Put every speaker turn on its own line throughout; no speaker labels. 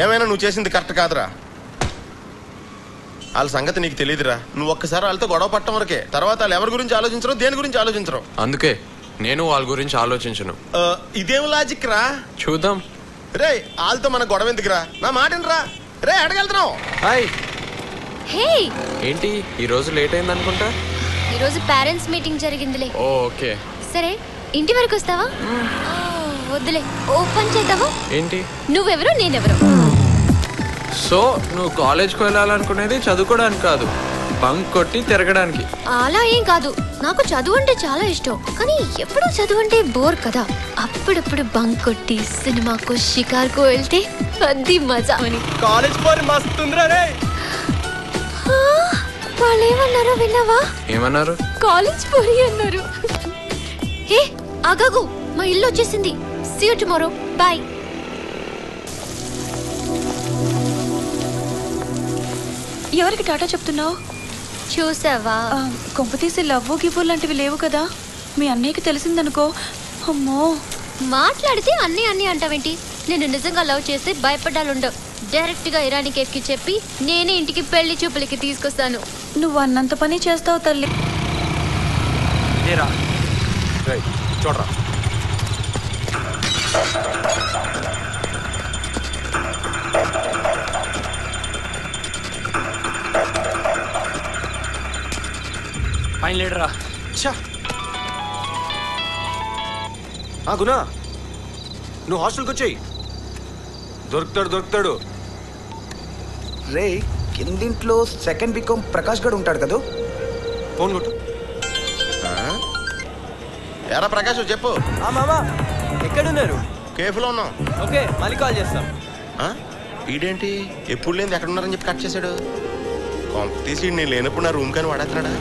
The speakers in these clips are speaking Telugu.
ఏమైనా నువ్వు చేసింది కరెక్ట్ కాదురా. వాళ్ళ సంగతి నీకు తెలియదురా. నువ్వు ఒక్కసారి వాళ్ళతో గొడవ పట్టడం వరకే. తర్వాత వాళ్ళు ఎవరి గురించి ఆలోచించరు, దేని గురించి ఆలోచించరు.
అందుకే నేను వాళ్ళ గురించి ఆలోచించను.
ఇదేం లాజిక్ రా?
చూద్దాం.
రే వాళ్ళతో మన గొడవ ఎందుకురా? నా మాటని రా. రే అడగలుగుతున్నావు.
హాయ్.
హే
ఏంటి ఈ రోజు లేట్ అయింది అనుకుంటా?
ఈ రోజు పేరెంట్స్ మీటింగ్ జరిగిందిలే.
ఓకే
సరే ఇంటి వరకు వస్తావా? వద్దులే, ఓ పని చేద్దావా?
ఏంటి?
నువ్వెవరు నేనెవరు?
సో నువ్వు కాలేజ్కి వెళ్ళాలనుకునేది చదువుకోవడానికి కాదు, బంక్ కొట్టి తిరగడానికి.
అలా ఏం కాదు, నాకు చదువు అంటే చాలా ఇష్టం. కానీ ఎప్పుడు చదువు అంటే బోర్ కదా. అప్పుడప్పుడు బంక్ కొట్టి సినిమాకు షికార్కు వెళ్తే అది మజా అని.
కాలేజ్ పోరి మస్తుందిరా రే.
వాళ్ళు ఏమన్నారో విన్నావా?
ఏమన్నారు?
కాలేజ్ పోరి అన్నారు. ఏ ఆగాగు, మా ఇల్లు వచ్చేసింది. See you tomorrow, bye.
ఎవరికి టాటా చెప్తున్నావు?
చూసావా,
కొంపతీసి లవ్వు గివ్వు లాంటివి లేవు కదా? మీ అన్నయ్యకి తెలిసిందనుకో, అమ్మో.
మాట్లాడితే అన్నీ అన్నీ అంటావేంటి? నేను నిజంగా లవ్ చేస్తే భయపడ్డాలుండవు. డైరెక్ట్ గా ఇరానీ కేఫ్ కి చెప్పి నేనే ఇంటికి పెళ్లి చూపులకి తీసుకొస్తాను.
నువ్వు అన్నంత పని చేస్తావు తల్లి.
చూడరా,
పైన లేడరా. గునా, నువ్వు హాస్టల్కి వచ్చేయి. దొరుకుతాడు.
రే కిందింట్లో సెకండ్ బికాం ప్రకాష్ గడ్ ఉంటాడు కదా,
ఫోన్ కొట్టు.
ఎరా ప్రకాష్ చెప్పు.
మామా ఎక్కడున్నారు?
కేఫ్లో ఉన్నాం.
ఓకే మళ్ళీ కాల్ చేస్తాం.
ఈడేంటి ఎప్పుడు లేని ఎక్కడ ఉన్నారని చెప్పి కట్ చేశాడు. తీసి నేను లేనప్పుడు నా రూమ్ కానీ వాడేస్తున్నాడా?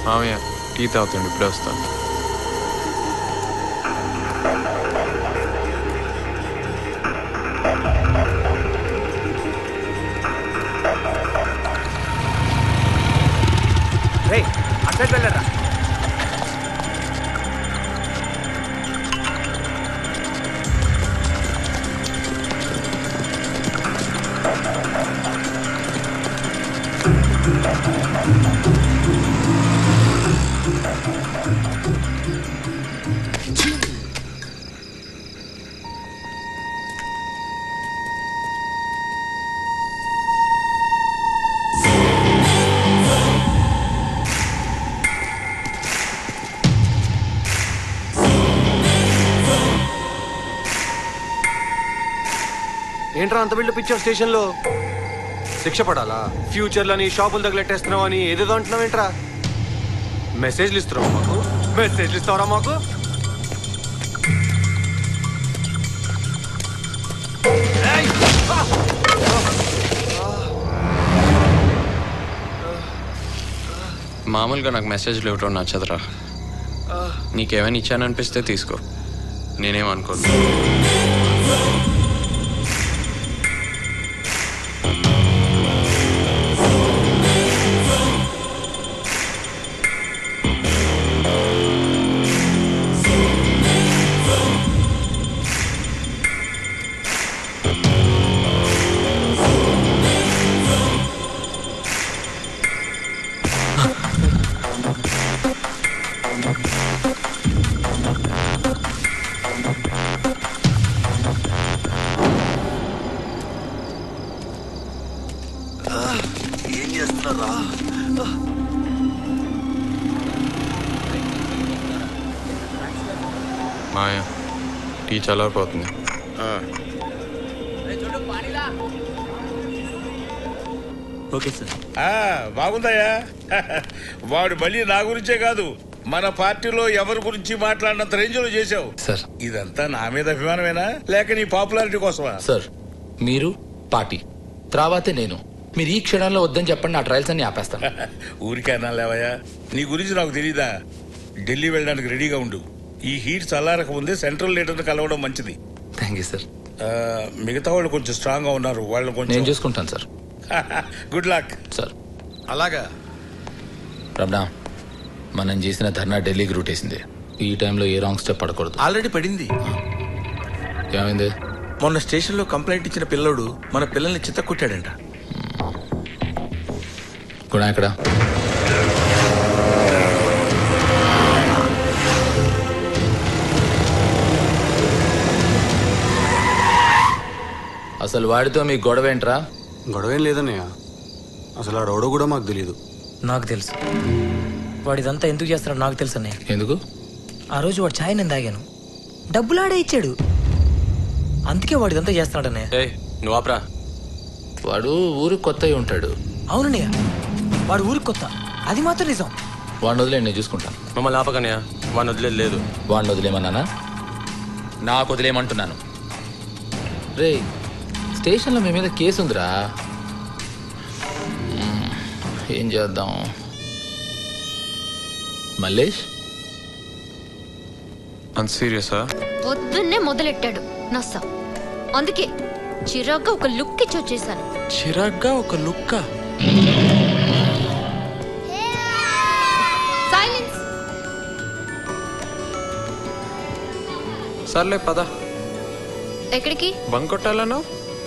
మామయ్య టీ తాగుతాండి, ఇప్పుడే వస్తాను.
రే అక్కడ వెళ్ళరా. ఏంట్రా అంత బిల్డప్ ఇచ్చావు స్టేషన్లో? శిక్ష పడాలా? ఫ్యూచర్లని షాపులు తగిలెట్టేస్తున్నావు అని ఏదేదో అంటున్నావు ఏంట్రా? మెసేజ్లు ఇస్తున్నావు మాకు? మెసేజ్లు ఇస్తావరా మాకు?
మామూలుగా నాకు మెసేజ్లు ఇవ్వటం నచ్చదురా. నీకేమైనా ఇచ్చాననిపిస్తే తీసుకో, నేనేమనుకోను. మాయా టీ చల్లారిపోతుంది.
Okay sir.
బాగుందయ్యా. వాడు మళ్ళీ నా గురించే కాదు, మన పార్టీలో ఎవరి గురించి మాట్లాడినంత రేంజ్లో చేశావు
సార్.
ఇదంతా నా మీద అభిమానమేనా లేక నీ పాపులారిటీ కోసమా?
సార్ మీరు పార్టీ తర్వాతే నేను. మీరు ఈ క్షణంలో వద్దని చెప్పండి, నా ట్రయల్స్ అన్ని ఆపేస్తాను.
ఊరికే అన్నా లేవయ్యా, నీ గురించి నాకు తెలీదా? ఢిల్లీ వెళ్ళడానికి రెడీగా ఉండు. ఈ హీట్ చల్లారక ముందే సెంట్రల్ లీడర్ని కలవడం మంచిది.
Thank you sir.
మిగతా వాళ్ళు కొంచెం స్ట్రాంగ్ గా ఉన్నారు, వాళ్ళని కొంచెం
నేను చూసుకుంటాను సార్.
Good luck
sir.
అలాగా
రమణ, మనం చేసిన ధర్నా ఢిల్లీకి రూట్ వేసింది. ఈ టైంలో ఏ రాంగ్ స్టెప్ పడకూడదు.
ఆల్రెడీ పడింది.
ఏమైంది?
మొన్న స్టేషన్లో కంప్లైంట్ ఇచ్చిన పిల్లోడు మన పిల్లల్ని చిత్త కొట్టాడంట.
గుణ ఎక్కడ? అసలు వాడితో మీ గొడవ ఏంట్రా?
గొడవేం లేదన్నయ్య, అసలు ఆ రోడో కూడా మాకు తెలియదు.
నాకు తెలుసు వాడిదంతా ఎందుకు చేస్తాడో నాకు తెలుసు అన్నయ్య.
ఎందుకు?
ఆ రోజు వాడు ఛాయ్ నేను తాగాను, డబ్బులాడే ఇచ్చాడు, అందుకే వాడిదంతా చేస్తున్నాడు అన్నయ్య.
నువ్వు ఆపరా.
వాడు ఊరికి కొత్త అయి ఉంటాడు.
అవునన్నయ్య, వాడు ఊరికి కొత్త, అది మాత్రం నిజం.
వాడిని వదిలేండి, నేను చూసుకుంటాను.
మమ్మల్ని ఆపకన్నయ్య, వాడిని వదిలేదు లేదు.
వాడిని వదిలేమన్నానా? నాకు వదిలేయమంటున్నాను. రే, స్టేషన్లో మీ మీద కేసు ఉందిరా. ఏం చేద్దాం? మల్లేష్
అంత సీరియసా?
పొద్దున్నే మొదలెట్టాడు నస్స. అందుకే చిరాగ్గా ఒక లుక్ ఇచ్చి వచ్చేసాను.
చిరాగ్గా ఒక లుక్క?
సైలెన్స్.
సర్లే పద.
ఎక్కడికి?
బంక్ కొట్టాలను.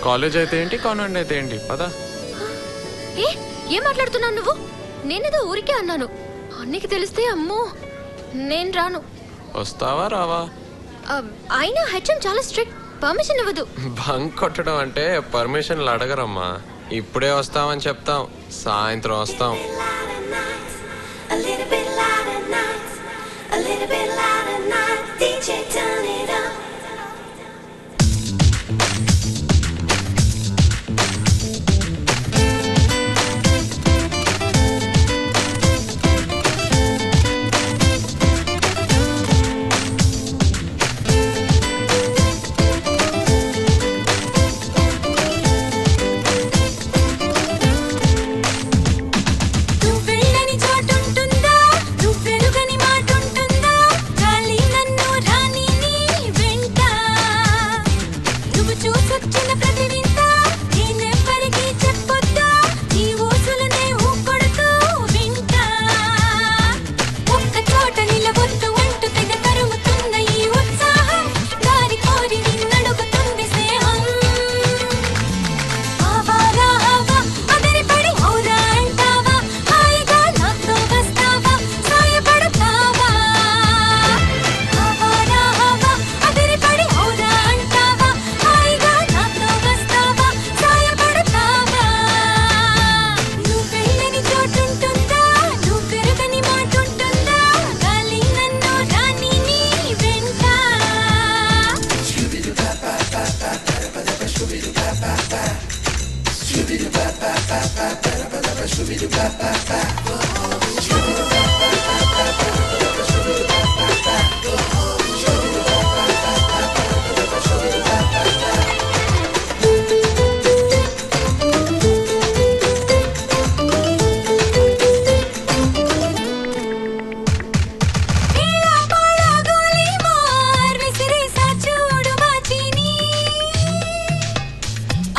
కాలేజ్ అయితే ఏంటి, కాన్వెంట్ అయితే ఏంటి, పద.
ఏం మాట్లాడుతున్నావు నువ్వు? నేనేదో ఊరికే అన్నాను. అన్నికి తెలిస్తే అమ్మో నేను రాను.
వస్తావా రావా?
అయినా హెచ్ఎం చాలా స్ట్రిక్ట్, పర్మిషన్ ఇవ్వదు.
బంక్ కొట్టడం అంటే పర్మిషన్లు అడగరమ్మా. ఇప్పుడే వస్తామని చెప్తాం, సాయంత్రం వస్తాం.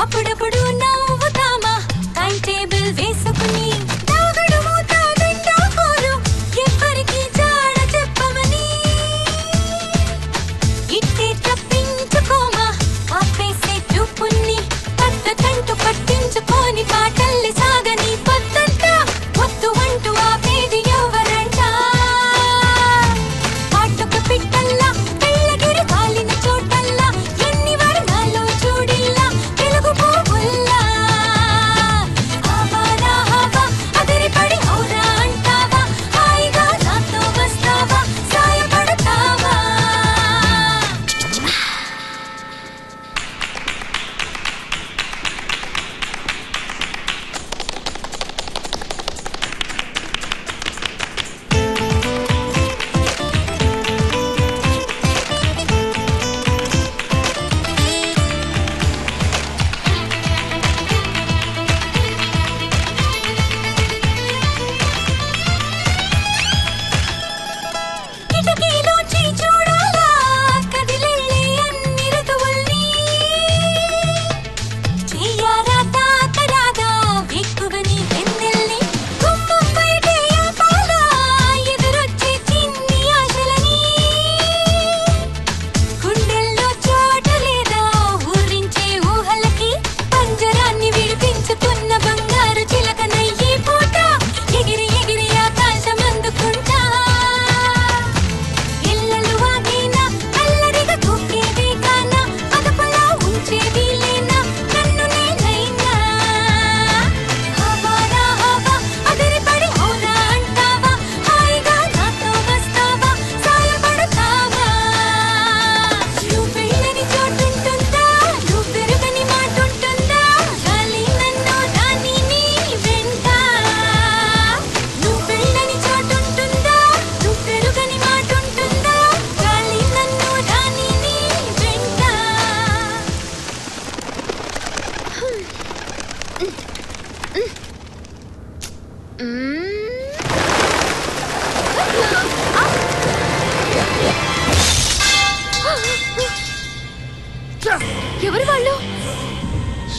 అప్పుడప్పుడు నవ్వుతామా టైం టేబుల్ వేసుకుని దాగుడు మూత తింటా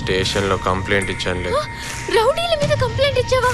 స్టేషన్లో కంప్లైంట్ ఇచ్చానులే.
రౌడీల మీద కంప్లైంట్ ఇచ్చావా?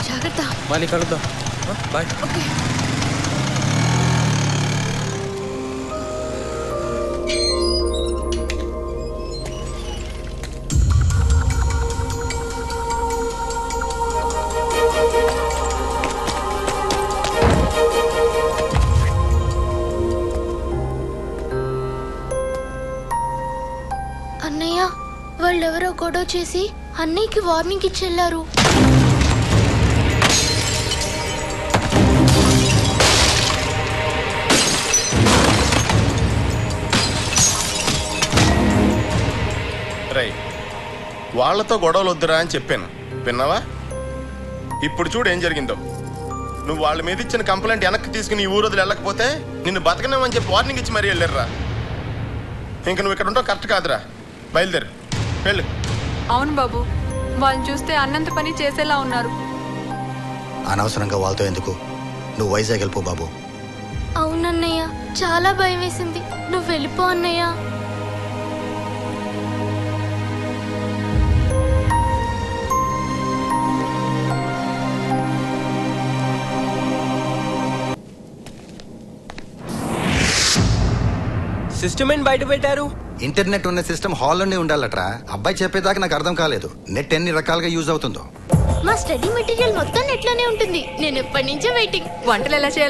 జాగ్రత్త.
మళ్ళీ కలుద్దాం. బాయ్.
ఓకే. అన్నయ్య, వాళ్ళెవరో గొడవ చేసి అన్నయ్యకి వార్నింగ్ ఇచ్చి వెళ్ళారు.
రై, వాళ్లతో గొడవలు వద్దురా అని చెప్పాను, విన్నావా? ఇప్పుడు చూడు ఏం జరిగిందో. నువ్వు వాళ్ళ మీద ఇచ్చిన కంప్లైంట్ వెనక్కి తీసుకుని ఈ ఊరు వదిలి వెళ్ళకపోతే నిన్ను బతకనేమని చెప్పి వార్నింగ్ ఇచ్చి మరీ వెళ్ళారా. ఇంక నువ్వు ఇక్కడ ఉంటావు కరెక్ట్ కాదురా. బయలుదేరు, వెళ్ళు.
అవును బాబు, వాళ్ళని చూస్తే అన్నంత పని చేసేలా ఉన్నారు.
అనవసరంగా వాళ్ళతో ఎందుకు, నువ్వు వైజాగ్ వెళ్ళిపో బాబు.
అవునన్నయ్య, చాలా భయం వేసింది. నువ్వు వెళ్ళిపో అన్నయ్య.
సిస్టమ్ ఏంటి బయట పెట్టారు?
ఇంటర్నెట్ ఉన్న సిస్టమ్ హాల్లోనే ఉండాలట్రా. అబ్బాయి చెప్పేదాకా నాకు అర్థం కాలేదు. నెట్ ఎన్ని రకాలుగా యూజ్ అవుతుందో.
మా స్టడీ మెటీరియల్ మొత్తం నెట్లోనే ఉంటుంది. నేను ఎప్పటి నుంచో వెయిటింగ్.
వంటలు ఎలా చేయాలి